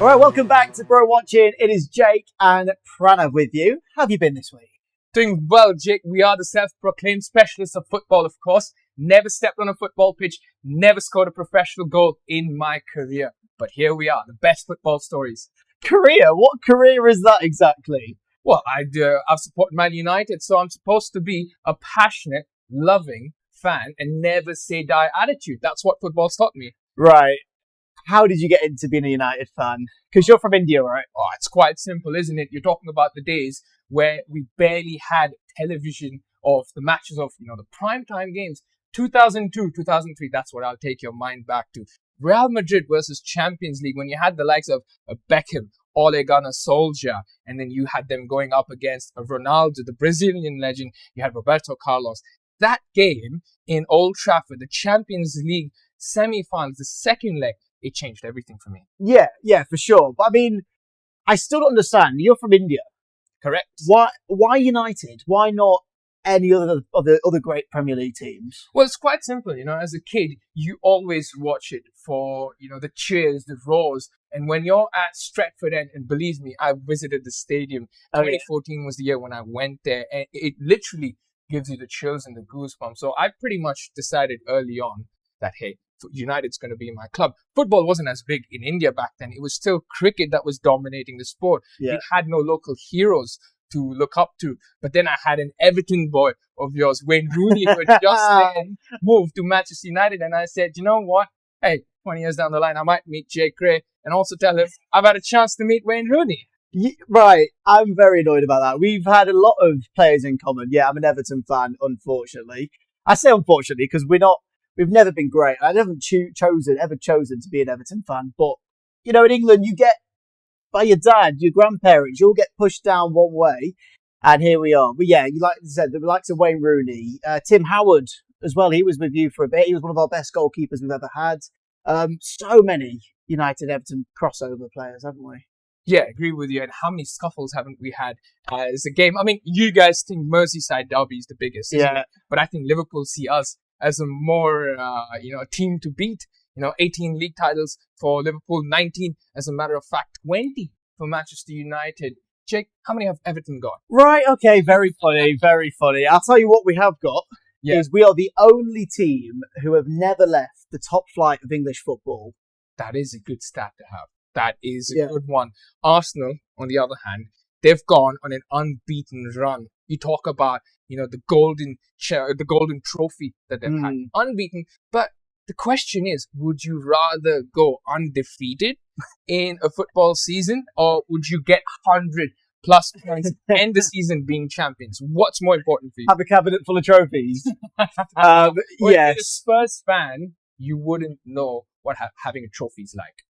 All right, welcome back to Bro Watching. It is Jake and Pranav with you. How have you been this week? Doing well, Jake. We are the self-proclaimed specialists of football, of course. Never stepped on a football pitch, never scored a professional goal in my career. But here we are, the best football stories. Career? What career is that exactly? Well, I've supported Man United, so I'm supposed to be a passionate, loving fan and never say die attitude. That's what football's taught me. Right. How did you get into being a United fan? Because you're from India, right? Oh, it's quite simple, isn't it? You're talking about the days where we barely had television of the matches of, the primetime games. 2002, 2003, that's what I'll take your mind back to. Real Madrid versus Champions League, when you had the likes of Beckham, Ole Gunnar Solskjaer, and then you had them going up against Ronaldo, the Brazilian legend. You had Roberto Carlos. That game in Old Trafford, the Champions League semi-finals, the second leg, it changed everything for me. Yeah, for sure. But I mean, I still don't understand. You're from India. Correct. Why United? Why not any other of the other great Premier League teams? Well, it's quite simple. As a kid, you always watch it for, the cheers, the roars. And when you're at Stretford End, and believe me, I visited the stadium. 2014 was the year when I went there, and it literally gives you the chills and the goosebumps. So I pretty much decided early on that, hey, United's going to be my club. Football wasn't as big in India back then. It was still cricket that was dominating the sport. Yeah. You had no local heroes to look up to. But then I had an Everton boy of yours, Wayne Rooney, who had just then moved to Manchester United. And I said, you know what? Hey, 20 years down the line, I might meet Jake Gray and also tell him I've had a chance to meet Wayne Rooney. Right. I'm very annoyed about that. We've had a lot of players in common. Yeah, I'm an Everton fan, unfortunately. I say unfortunately because we've never been great. I haven't ever chosen to be an Everton fan. But, in England, you get, by your dad, your grandparents, you'll get pushed down one way. And here we are. But yeah, you like you said, the likes of Wayne Rooney, Tim Howard as well. He was with you for a bit. He was one of our best goalkeepers we've ever had. So many United Everton crossover players, haven't we? Yeah, I agree with you. And how many scuffles haven't we had as a game? I mean, you guys think Merseyside derby is the biggest, isn't it? But I think Liverpool see us as a more, a team to beat. 18 league titles for Liverpool, 19, as a matter of fact, 20 for Manchester United. Jake, how many have Everton got? Right, okay, very funny, very funny. I'll tell you what we have got is we are the only team who have never left the top flight of English football. That is a good stat to have. That is a good one. Arsenal, on the other hand, they've gone on an unbeaten run. You talk about, the golden trophy that they've had. Unbeaten. But the question is, would you rather go undefeated in a football season, or would you get 100 plus points and the season being champions? What's more important for you? Have a cabinet full of trophies. Yes. If you're a Yes. Spurs fan, you wouldn't know what having a trophy is like.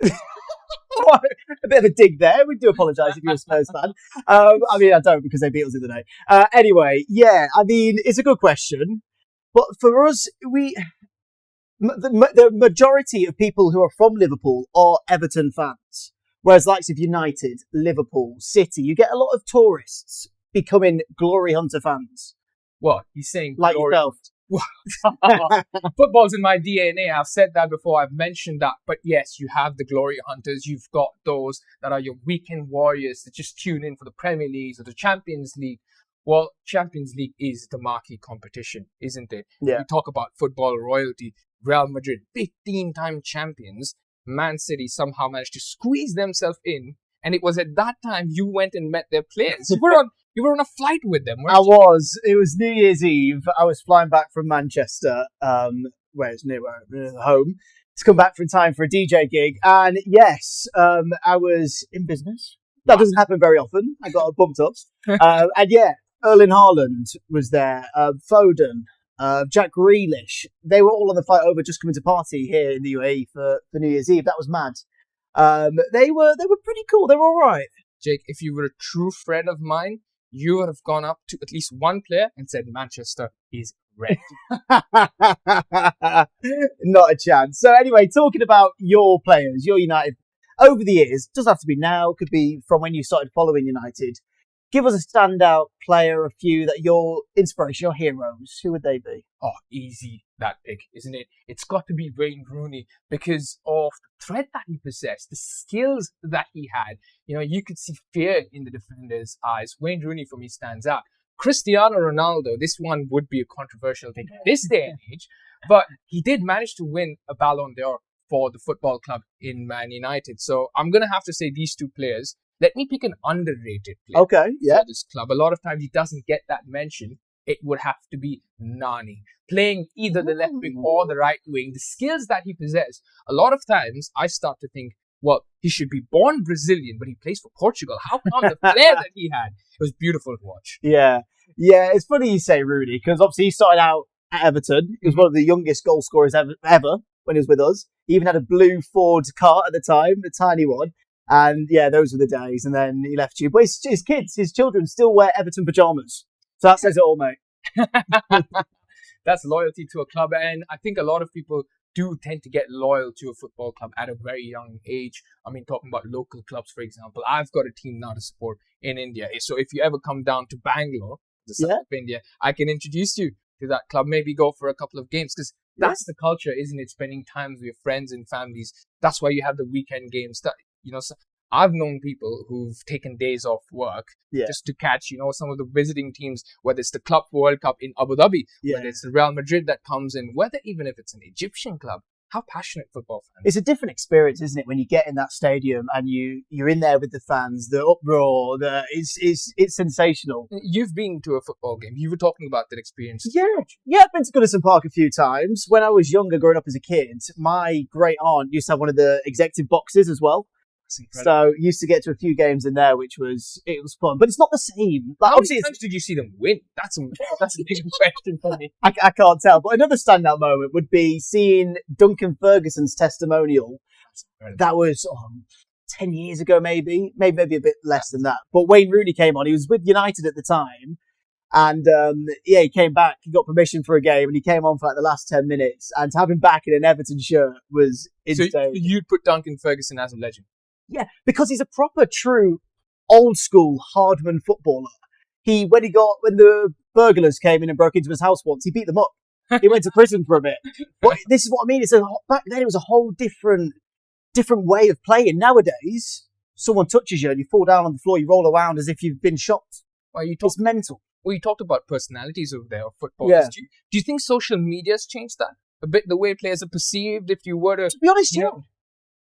A bit of a dig there. We do apologise if you're a Spurs fan. I don't because they beat us the other day. Anyway, it's a good question. But for us, the majority of people who are from Liverpool are Everton fans. Whereas likes of United, Liverpool, City, you get a lot of tourists becoming Glory Hunter fans. What? He's saying like glory. yourself. Football's in my DNA. I've said that before. I've mentioned that. But yes, you have the glory hunters. You've got those that are your weekend warriors that just tune in for the Premier League or the Champions League. Well, Champions League is the marquee competition, isn't it? Yeah. You talk about football royalty. Real Madrid, 15-time champions. Man City somehow managed to squeeze themselves in. And it was at that time you went and met their players. You were on a flight with them, weren't you? It was New Year's Eve. I was flying back from Manchester, where it's near home, to come back in time for a DJ gig. And yes, I was in business. That doesn't happen very often. I got bumped up. And yeah, Erling Haaland was there, Foden, Jack Grealish. They were all on the flight over just coming to party here in the UAE for New Year's Eve. That was mad. They were pretty cool. They were all right. Jake, if you were a true friend of mine, you would have gone up to at least one player and said, Manchester is ready. Not a chance. So anyway, talking about your players, your United, over the years, doesn't have to be now, could be from when you started following United. Give us a standout player, a few that your inspiration, your heroes. Who would they be? Oh, easy, that pick, isn't it? It's got to be Wayne Rooney because of the threat that he possessed, the skills that he had. You could see fear in the defender's eyes. Wayne Rooney, for me, stands out. Cristiano Ronaldo, this one would be a controversial thing this day and age, but he did manage to win a Ballon d'Or for the football club in Man United. So I'm going to have to say these two players. Let me pick an underrated player for this club. A lot of times he doesn't get that mention. It would have to be Nani, playing either the left wing or the right wing. The skills that he possessed, a lot of times I start to think, well, he should be born Brazilian, but he plays for Portugal. How come the flair that he had? It was beautiful to watch. Yeah, it's funny you say Rooney, because obviously he started out at Everton. He was one of the youngest goal scorers ever when he was with us. He even had a blue Ford car at the time, a tiny one. And yeah, those were the days. And then he left you. But his children still wear Everton pajamas. So that says it all, mate. That's loyalty to a club. And I think a lot of people do tend to get loyal to a football club at a very young age. I mean, talking about local clubs, for example, I've got a team now to support in India. So if you ever come down to Bangalore, the south of India, I can introduce you to that club. Maybe go for a couple of games, because that's the culture, isn't it? Spending time with your friends and families. That's why you have the weekend games. I've known people who've taken days off work just to catch, some of the visiting teams, whether it's the Club World Cup in Abu Dhabi, whether it's the Real Madrid that comes in, whether even if it's an Egyptian club. How passionate football fans. It's a different experience, isn't it, when you get in that stadium and you're in there with the fans, the uproar, it's sensational. You've been to a football game. You were talking about that experience. Yeah, I've been to Goodison Park a few times. When I was younger, growing up as a kid, my great aunt used to have one of the executive boxes as well. So used to get to a few games in there, it was fun, but it's not the same. How many times did you see them win? That's a big question for me. I can't tell. But another standout moment would be seeing Duncan Ferguson's testimonial. That was 10 years ago, maybe a bit less than that. But Wayne Rooney came on. He was with United at the time. And he came back. He got permission for a game, and he came on for the last 10 minutes. And to have him back in an Everton shirt was insane. So you'd put Duncan Ferguson as a legend? Yeah, because he's a proper, true, old school Hardman footballer. When the burglars came in and broke into his house once, he beat them up. He went to prison for a bit. But this is what I mean. Back then, it was a whole different way of playing. Nowadays, someone touches you and you fall down on the floor, you roll around as if you've been shot. It's mental. Well, you talked about personalities over there of footballers. Yeah. Do you think social media has changed that a bit? The way players are perceived. If you were to be honest,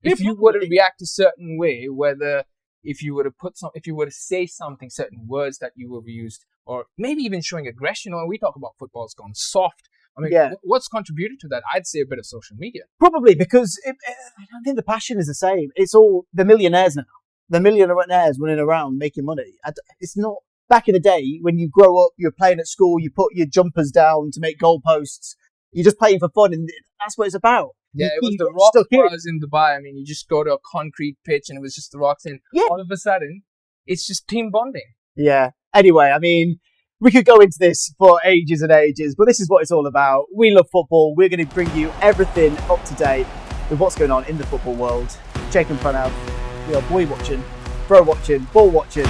if you were to react a certain way, whether if you were to say something, certain words that you overused, or maybe even showing aggression, or we talk about football's gone soft. I mean, what's contributed to that? I'd say a bit of social media. Probably, because I don't think the passion is the same. It's all the millionaires now. The millionaires running around making money. It's not back in the day when you grow up, you're playing at school, you put your jumpers down to make goalposts. You're just playing for fun, and that's what it's about. Yeah, it was the rock bars in Dubai. I mean, you just go to a concrete pitch and it was just the rocks, and all of a sudden, it's just team bonding. Yeah. Anyway, I mean, we could go into this for ages and ages, but this is what it's all about. We love football. We're going to bring you everything up to date with what's going on in the football world. Steve and Pranav, we are boy watching, bro watching, ball watching.